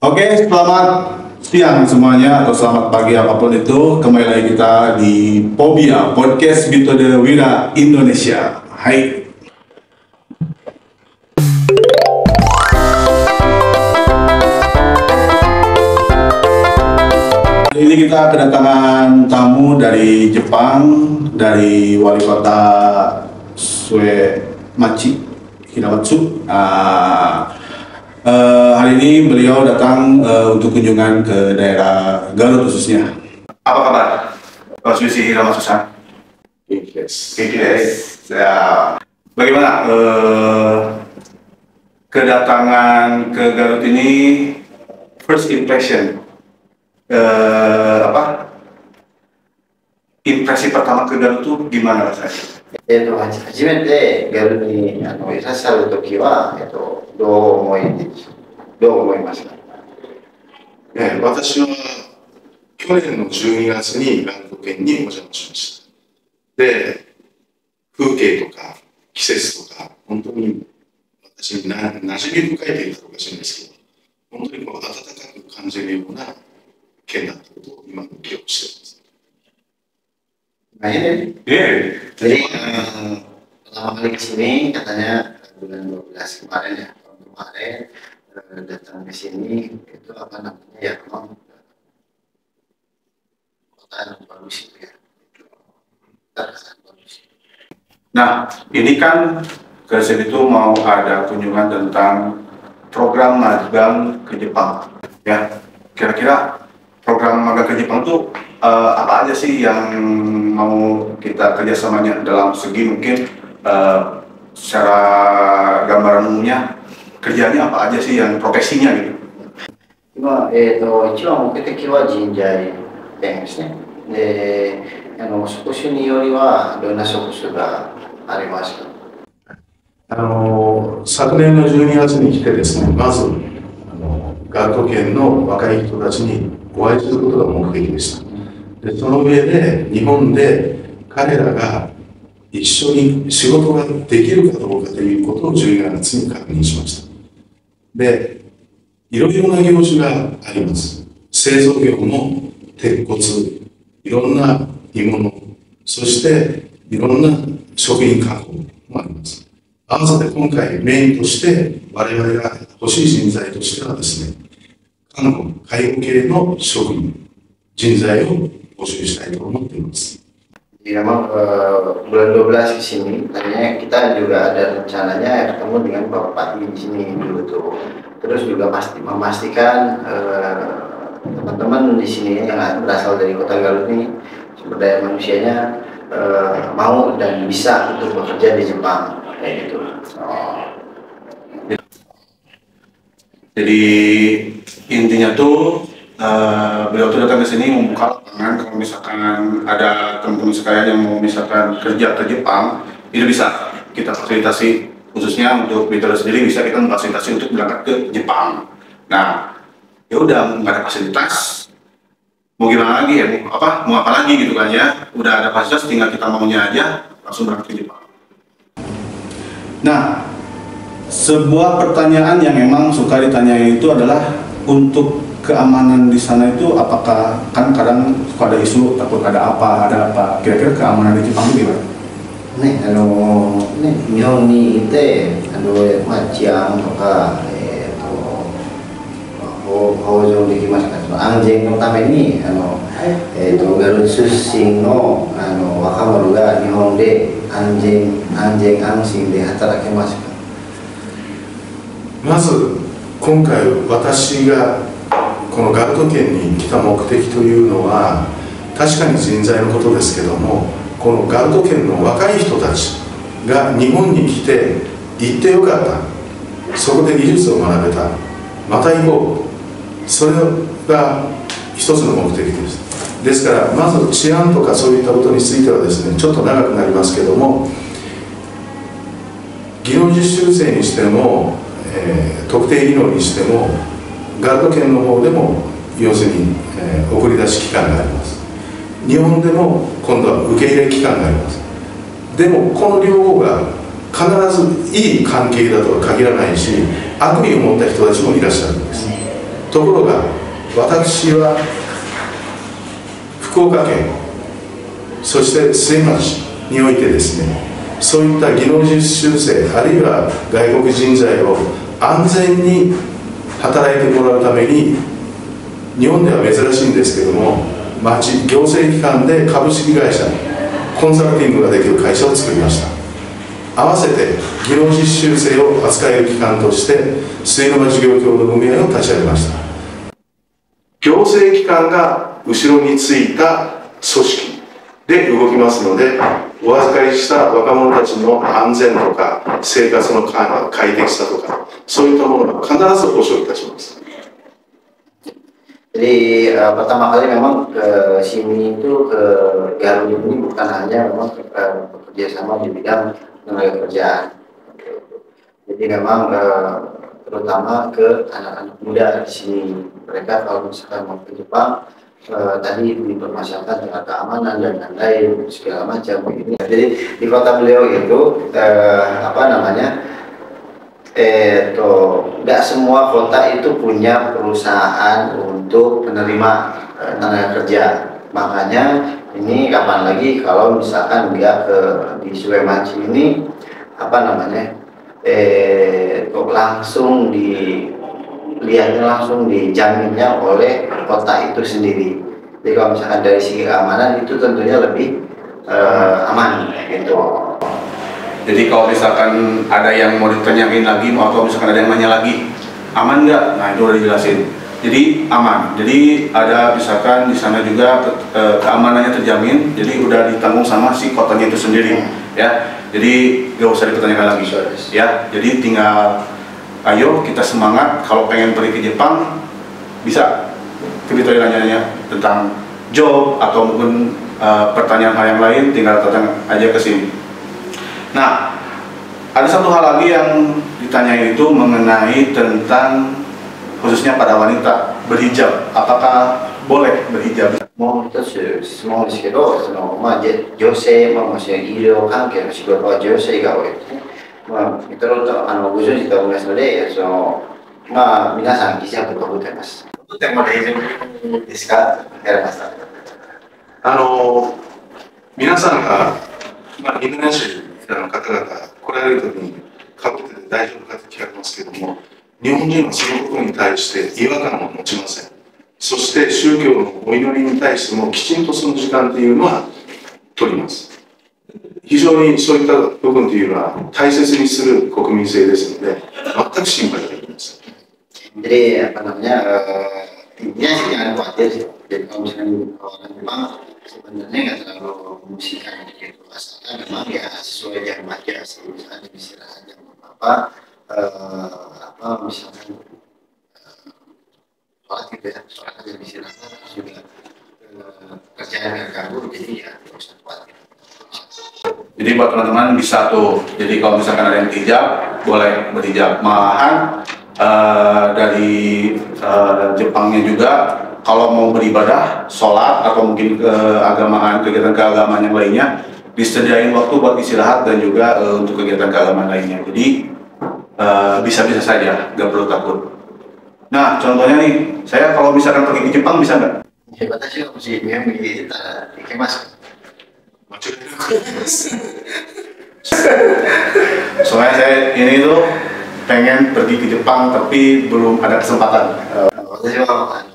Oke, selamat siang semuanya atau selamat pagi apapun itu. Kembali lagi kita di Pobia Podcast Metode Wira Indonesia. Hai. Ini kita kedatangan tamu dari Jepang, dari wali kota Suemachi, Hiramatsu. Hari ini beliau datang untuk kunjungan ke daerah Garut khususnya. Apa kabar, Pak Suisi Hiramatsu-san? Yes. Ya. Bagaimana kedatangan ke Garut ini? First impression, impresi pertama ke Garut itu gimana rasanya? 初めてギャルにいらっしゃるときは、どう思いました？私は去年の12月にランド県にお邪魔しました。で、風景とか季節とか、本当に私に馴染み深いと言ったらおかしいんですけど、本当にこう温かく感じるような県だったことを今の記憶しています。Jadi pertama kali ke sini katanya bulan 12 kemarin ya, tahun kemarin datang ke sini itu apa namanya ya, memang kota yang bagus ya, terkesan bagus. Nah, ini kan ke sini tuh mau ada kunjungan tentang program magang ke Jepang, ya. Kira-kira program magang ke Jepang tuh apa aja sih yang mau kita kerjasamanya dalam segi mungkin secara gambaran umumnya kerjanya apa aja sih yang profesinya gitu? 一番目的は人材店ですね。で、職種によりはどんな職種がありますか？昨年の12月に来てですね、まずガルト県の若い人たちにお会いすることが目的でした。で、その上で日本で彼らが一緒に仕事ができるかどうかということを12月に確認しました。で、いろいろな業種があります。製造業も鉄骨、いろんな鋳物、そしていろんな食品加工もあります。合わせて今回メインとして我々が欲しい人材としてはですね、看護、介護系の職員、人材を募集したいと思っています。Jadi memang bulan 12 ke sini, tadinya kita juga ada rencananya ketemu dengan Bapak Pati di sini dulu tuh. Terus juga memastikan teman-teman di sini yang berasal dari Kota Garut ini sumber daya manusianya mau dan bisa untuk bekerja di Jepang kayak gitu. Jadi intinya tuh beliau tuh datang ke sini membuka lapangan kalau misalkan ada teman-teman sekalian yang mau misalkan kerja ke Jepang, itu bisa kita fasilitasi, khususnya untuk Bitola sendiri bisa kita memfasilitasi untuk berangkat ke Jepang. Nah, ya udah nggak ada fasilitas, mau gimana lagi ya, mau apa lagi gitu kan ya, udah ada fasilitas tinggal kita maunya aja langsung berangkat ke Jepang. Nah, sebuah pertanyaan yang memang suka ditanyai itu adalah untuk keamanan di sana itu apakah, kan kadang suka ada isu takut ada apa, kira-kira keamanan di Jepang itu gimana? 日本にいて治安とか、向上できますか、その安全のためにガル出身の若者が日本で安心で働けますか？まず今回私がこのガルト県に来た目的というのは確かに人材のことですけども、このガルト県の若い人たちが日本に来て行ってよかった、そこで技術を学べた、また行こう、それが一つの目的です。ですからまず治安とかそういったことについてはですね、ちょっと長くなりますけども、技能実習生にしても、特定技能にしてもガルト県の方でも要するに、送り出し機関があります。日本でも今度は受け入れ機関があります。でもこの両方が必ずいい関係だとは限らないし、悪意を持った人たちもいらっしゃるんです。ところが私は福岡県そして末町においてですね、そういった技能実習生あるいは外国人材を安全に働いてもらうために、日本では珍しいんですけども、町行政機関で株式会社コンサルティングができる会社を作りました。合わせて技能実習生を扱える機関として末沼事業協同組合を立ち上げました。行政機関が後ろについた組織で動きますので、お預かりした若者たちの安全とか生活の快適さとか、そういったものが必ず保障いたします。Jadi pertama kali memang ke sini itu ke Garut ini bukan hanya memang bekerja sama di bidang tenaga kerjaan. Jadi memang terutama ke anak-anak muda di sini. Mereka kalau misalkan mau ke Jepang tadi dipermasalahkan tentang keamanan dan lain-lain segala macam begini. Jadi di kota beliau itu apa namanya? Nggak semua kota itu punya perusahaan untuk penerima tenaga kerja. Makanya ini kapan lagi kalau misalkan dia di Suemaci ini apa namanya langsung dilihatnya langsung dijaminnya oleh kota itu sendiri. Jadi kalau misalkan dari segi keamanan itu tentunya lebih aman gitu. Jadi kalau misalkan ada yang mau ditanyain lagi, atau misalkan ada yang nanya lagi, aman nggak? Nah itu udah dijelasin. Jadi aman. Jadi ada misalkan di sana juga keamanannya terjamin. Jadi udah ditanggung sama si kotanya itu sendiri, ya. Jadi nggak usah dipertanyakan lagi, ya. Jadi tinggal, ayo kita semangat. Kalau pengen pergi ke Jepang, bisa. Kita nanya tentang job atau mungkin pertanyaan hal yang lain, tinggal datang aja ke sini. Nah, ada satu hal lagi yang ditanyain itu mengenai tentang khususnya pada wanita berhijab. Apakah boleh berhijab? もう一つ質問ですけど、女性、もし医療関係の仕事は女性が多いですね。いろいろとご存知と思いますので、皆さん、ヒジャブを被っています。とても大丈夫ですか？やられました。皆さんが、インドネシアの方々来られるときにかぶってて大丈夫かと聞かれますけども、日本人はそのことに対して違和感を持ちません。そして宗教のお祈りに対してもきちんとその時間というのは取ります。非常にそういった部分というのは大切にする国民性ですので、全く心配はできません。Jadi apa namanya intinya sih jangan khawatir sih. Jadi kalau misalnya orang Jepang sebenarnya nggak terlalu musikan gitu, asalkan memang ya sesuai jam aja sih, misalnya istirahat jam misalkan sholat gitu ya, sholat aja istirahat terus juga kerjaan nggak ganggu, jadi ya nggak usah khawatir. Jadi buat teman-teman bisa tuh, jadi kalau misalkan ada yang hijab, boleh berhijab. Malahan dari Jepangnya juga kalau mau beribadah, sholat atau mungkin kegiatan keagamaan yang lainnya, disediain waktu buat istirahat dan juga untuk kegiatan keagamaan lainnya. Jadi bisa-bisa saja, nggak perlu takut. Nah, contohnya nih, saya kalau misalkan pergi ke Jepang bisa nggak? Ya,私はもし日本に行けます。Soalnya saya ini tuh pengen pergi ke Jepang tapi belum ada kesempatan. 私は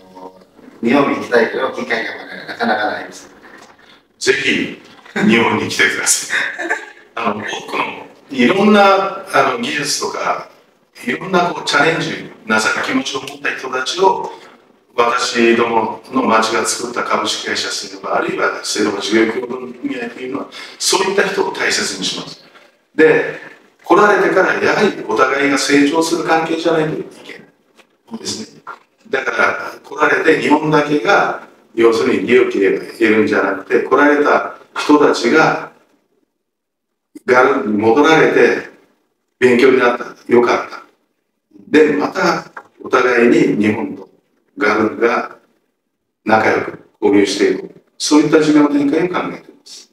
日本に行きたいけど機会がなかなかないです。ぜひ日本に来てください。多くのいろんな技術とかいろんなチャレンジなさる気持ちを持った人たちを私どもの町が作った株式会社すれば、あるいは制度の事業協同組合というのはそういった人を大切にします。で、来られてからやはりお互いが成長する関係じゃないといけないですね。だから来られて日本だけが要するに利益を得るんじゃなくて、来られた人たちがガルに戻られて勉強になった、よかった。で、またお互いに日本とガルが仲良く交流していく、そういった事業展開を考えています。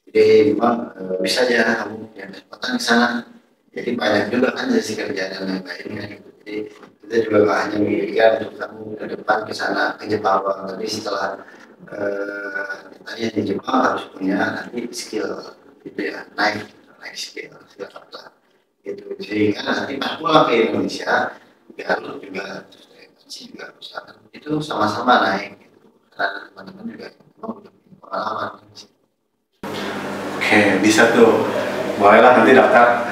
Jadi memang bisa aja kamu punya kesempatan di sana. Jadi banyak juga kan sesi kerjaan dan lain-lain. Jadi Jadi kita juga nggak hanya memikirkan untuk kamu ke depan ke sana ke Jepang, tapi setelah tadi di Jepang harus punya nanti skill gitu ya, naik skill apa gitu, sehingga nanti pas pulang ke Indonesia Garut juga juga usaha itu sama-sama naik gitu. Karena teman-teman juga mau punya pengalaman. Oke, bisa tuh. Bolehlah nanti daftar.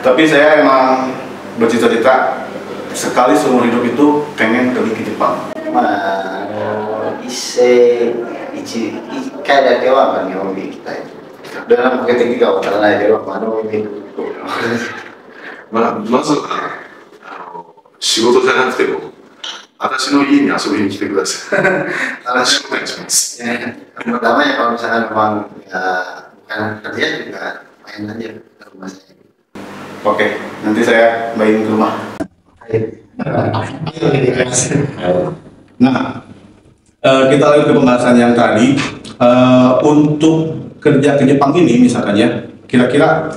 Tapi saya emang bercita-cita sekali seumur hidup itu pengen pergi ke Jepang. Ichi ikai dake wa Nihonに行きたい。どれも目的がわからないけど、日本に行く。まずは仕事じゃなくても私の家に遊びに来てください。話をお願いします。Pertama ya kalau misalnya memang ya, bukan kerja juga main aja ke rumah saya. Oke, nanti saya bayiin ke rumah. Nah, kita lanjut ke pembahasan yang tadi. Untuk kerja ke Jepang ini misalkan ya, kira-kira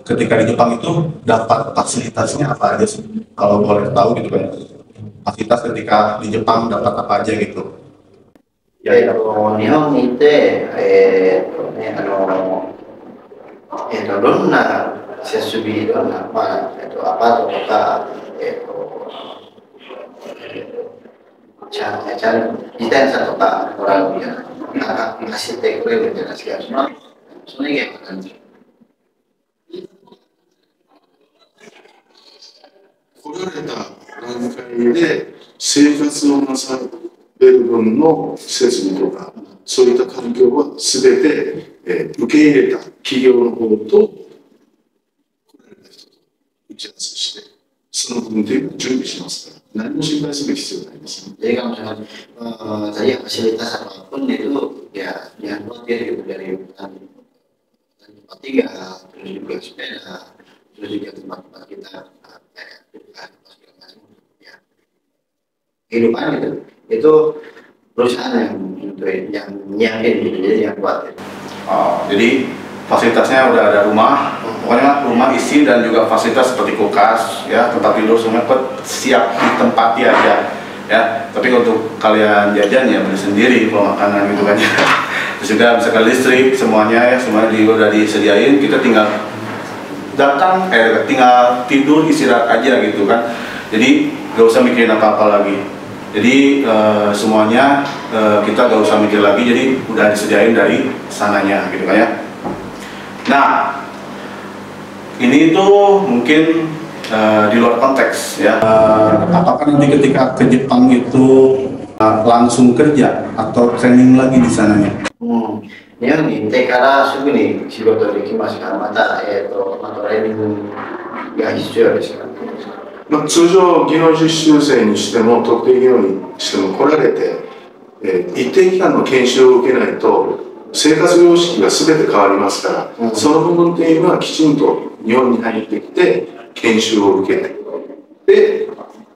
ketika di Jepang itu dapat fasilitasnya apa aja sih? Kalau boleh tahu gitu kan, fasilitas ketika di Jepang dapat apa aja gitu? 日本にいて、どんな設備、どんな、アパートとか、自転車とかもらうみたいな、走ってくれるんじゃないですか、その以外は何でしょう。来られた段階で生活をなされる分の設備とかそういった環境は全て、受け入れた企業の方と来られた人と打ち合わせしてその部分というのを準備しますから何も心配する必要ないです。 Jadi kalau misalkan tadi fasilitas apapun itu ya diakomodir gitu dari tempat tinggal, terus juga sepeda, terus juga tempat-tempat kita kayak segala macam ya kehidupan gitu itu perusahaan yang nyiapin gitu, jadi yang buat gitu. Jadi fasilitasnya udah ada rumah, pokoknya rumah isi dan juga fasilitas seperti kulkas, ya tempat tidur semua siap ditempati aja, ya. Tapi untuk kalian jajan ya beli sendiri kalau makanan gitu kan. Terus juga misalkan listrik semuanya ya semuanya udah disediain, kita tinggal datang, tinggal tidur istirahat aja gitu kan. Jadi gak usah mikirin apa-apa lagi. Jadi semuanya kita gak usah mikir lagi, jadi udah disediain dari sananya gitu kan ya. Nah, ini tuh mungkin di luar konteks ya. Apakah nanti ketika ke Jepang itu langsung kerja atau training lagi di sananya? 日本に行ってからすぐに仕事できますから、またトレーニングが必要ですから。通常技能実習生にしても特定技能にしても来られて、一定期間の研修を受けないと生活様式が全て変わりますから、その部分というのはきちんと日本に入ってきて研修を受けてで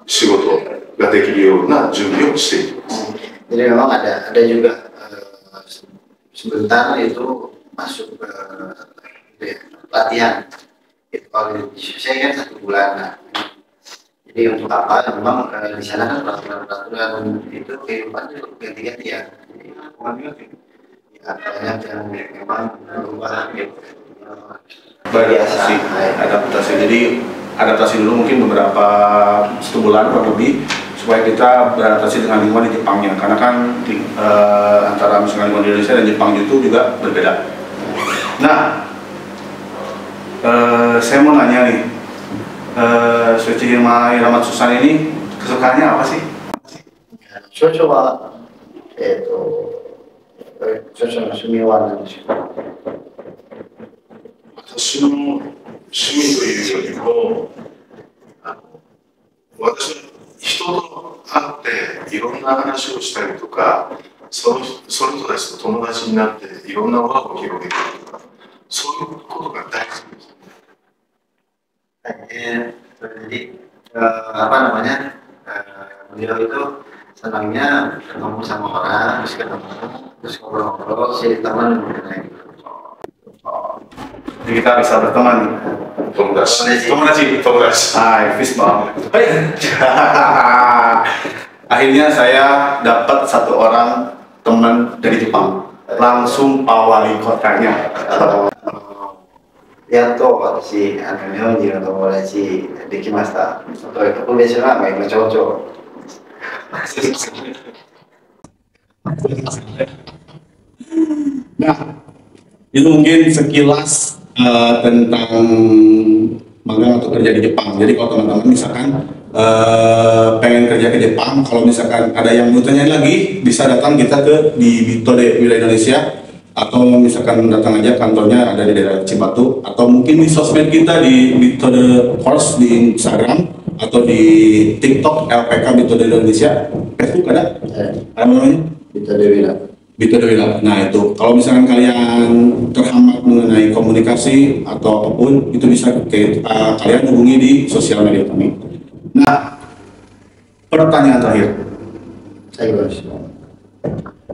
仕事ができるような準備をしていきます。Jadi memang ada juga sebentar itu masuk ke latihan. Itu kalau saya kan 1 bulan. Nah, jadi untuk apa? Memang di sana kan peraturan itu kehidupan itu ganti-ganti ya. Banyak yang memang berubah gitu. Adaptasi. Jadi adaptasi dulu mungkin beberapa 1 bulan kurang lebih supaya kita beradaptasi dengan lingkungan di Jepangnya, karena kan antara misalnya lingkungan di Indonesia dan Jepang itu juga berbeda. Nah, saya mau nanya nih, Suichihima Hiramatsu-san ini kesukaannya apa sih? 少々は少々の趣味は何でしょう。私の趣味というよりも私は人と会っていろんな話をしたりとかその人たちと友達になっていろんな輪を広げるとかそういうことが大好きです。Jadi apa namanya beliau itu senangnya ketemu sama orang, terus ngobrol-ngobrol, jadi teman mengenai. Jadi kita bisa berteman. Tomodachi. Hai, Fisbang. Akhirnya saya dapat satu orang teman dari Jepang, langsung Pak Wali kotanya. やっと私、日本人の友達できました。特別な今町長。Nah, itu mungkin sekilas tentang magang atau kerja di Jepang. Jadi kalau teman-teman misalkan pengen kerja ke Jepang, kalau misalkan ada yang mau tanya lagi, bisa datang kita ke di Bitode Wilayah Indonesia, atau misalkan datang aja kantornya ada di daerah Cibatu, atau mungkin di sosmed kita di Bitode Course di Instagram atau di TikTok LPK Bitode Indonesia, Facebook ada? Apa namanya? Bitode Wila. Nah itu, kalau misalkan kalian terhambat mengenai komunikasi atau apapun, itu bisa kalian hubungi di sosial media kami. Nah, pertanyaan terakhir.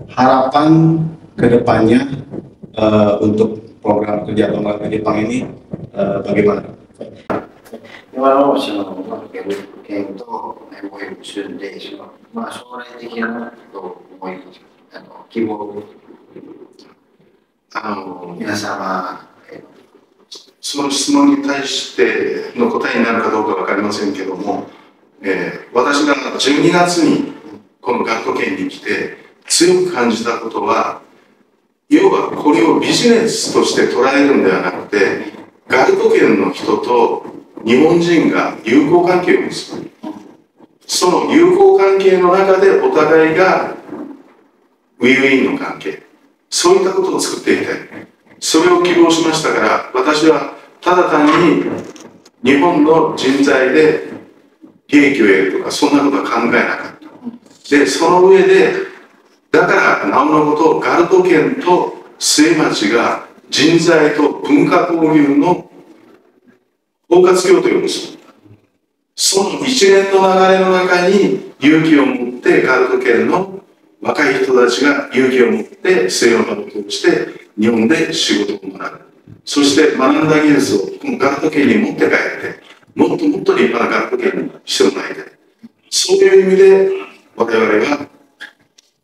Harapan kedepannya untuk program kerja pembangunan Jepang ini bagaimana? 今のその県と MOU するんで、将来的な思い、希望、皆様、その質問に対しての答えになるかどうかわかりませんけども、私が12月にこの学徒圏に来て強く感じたことは、要はこれをビジネスとして捉えるんではなくて、ガルト圏の人と日本人が友好関係を結ぶ。その友好関係の中でお互いがウィンウィンの関係、そういったことを作っていきたい。それを希望しましたから、私はただ単に日本の人材で利益を得るとか、そんなことは考えなかった。で、その上で、だからなおのことガルト県と末町が人材と文化交流の包括協定を結ぶ。その一連の流れの中に勇気を持ってガルト県の若い人たちが勇気を持って西洋のを通して日本で仕事を学ぶ。そして学んだ技術をこのガルト県に持って帰って、もっともっと立派なガルト県にしてもらいたい。そういう意味で我々は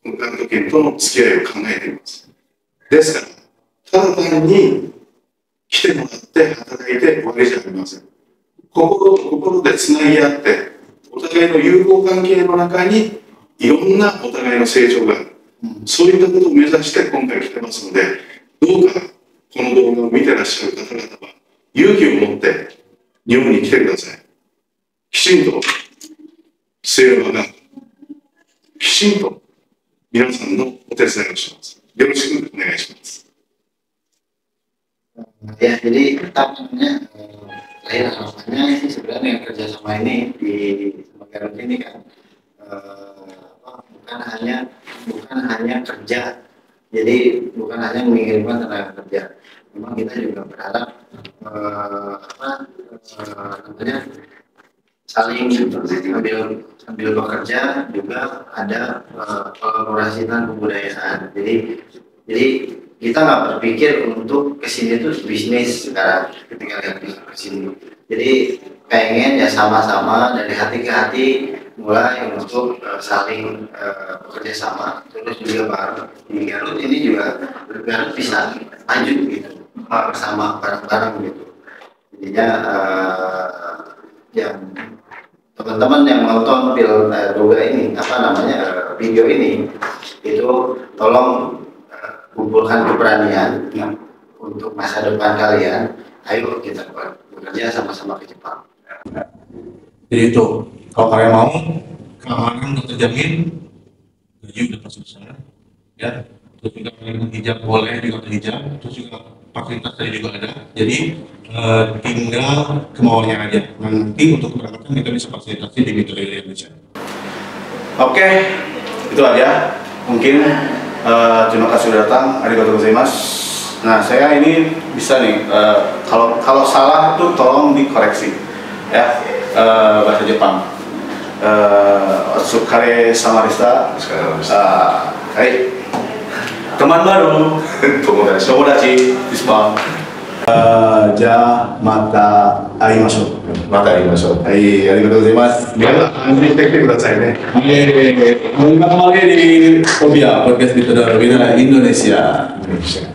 ガルト県との付き合いを考えています。ですから、ただ単に来てもらって働いて終わりじゃありません。心と心でつなぎ合って、お互いの友好関係の中にいろんなお互いの成長がある。そういったことを目指して今回来てますので、どうかこの動画を見てらっしゃる方々は勇気を持って日本に来てください。きちんと西洋がきちんと皆さんのお手伝いをします。よろしくお願いします。Ya, jadi apa namanya, lahir harapannya sih sebenarnya kerjasama ini di Garut ini kan bukan hanya kerja, jadi bukan hanya mengirimkan tenaga kerja. Memang kita juga berharap saling sambil bekerja juga ada kolaborasi dan kebudayaan. Jadi kita nggak berpikir untuk kesini tuh bisnis sekarang ketika lihat kesini. Jadi pengen ya sama-sama dari hati ke hati mulai untuk saling bekerja sama. Terus juga bareng di Garut ini juga Garut bisa maju gitu bersama bareng-bareng gitu. Jadinya yang teman-teman yang nonton video ini itu tolong kumpulkan keberanian untuk masa depan kalian. Ayo kita bekerja sama-sama ke Jepang. Jadi itu, kalau kalian mau, keamanan udah terjamin, gaji udah pasti besar, ya. Terus juga kalian hijab boleh juga hijab, terus juga fasilitas tadi juga ada. Jadi tinggal kemauannya aja. Nanti untuk keberangkatan kita bisa fasilitasi di Bitode Indonesia. Oke, itu aja. Mungkin terima kasih sudah datang. Arigatou gozaimasu. Nah, saya ini bisa nih, kalau salah itu tolong dikoreksi, ya, bahasa Jepang. Otsukare samarishita. Hai, teman baru, tomodachi, Fisbang. じゃあまた会いましょう。また会いましょう。はい、ありがとうございます。皆さん安心して来てくださいね。Muli kembali di Obia Podcast Bitodo Wina Indonesia.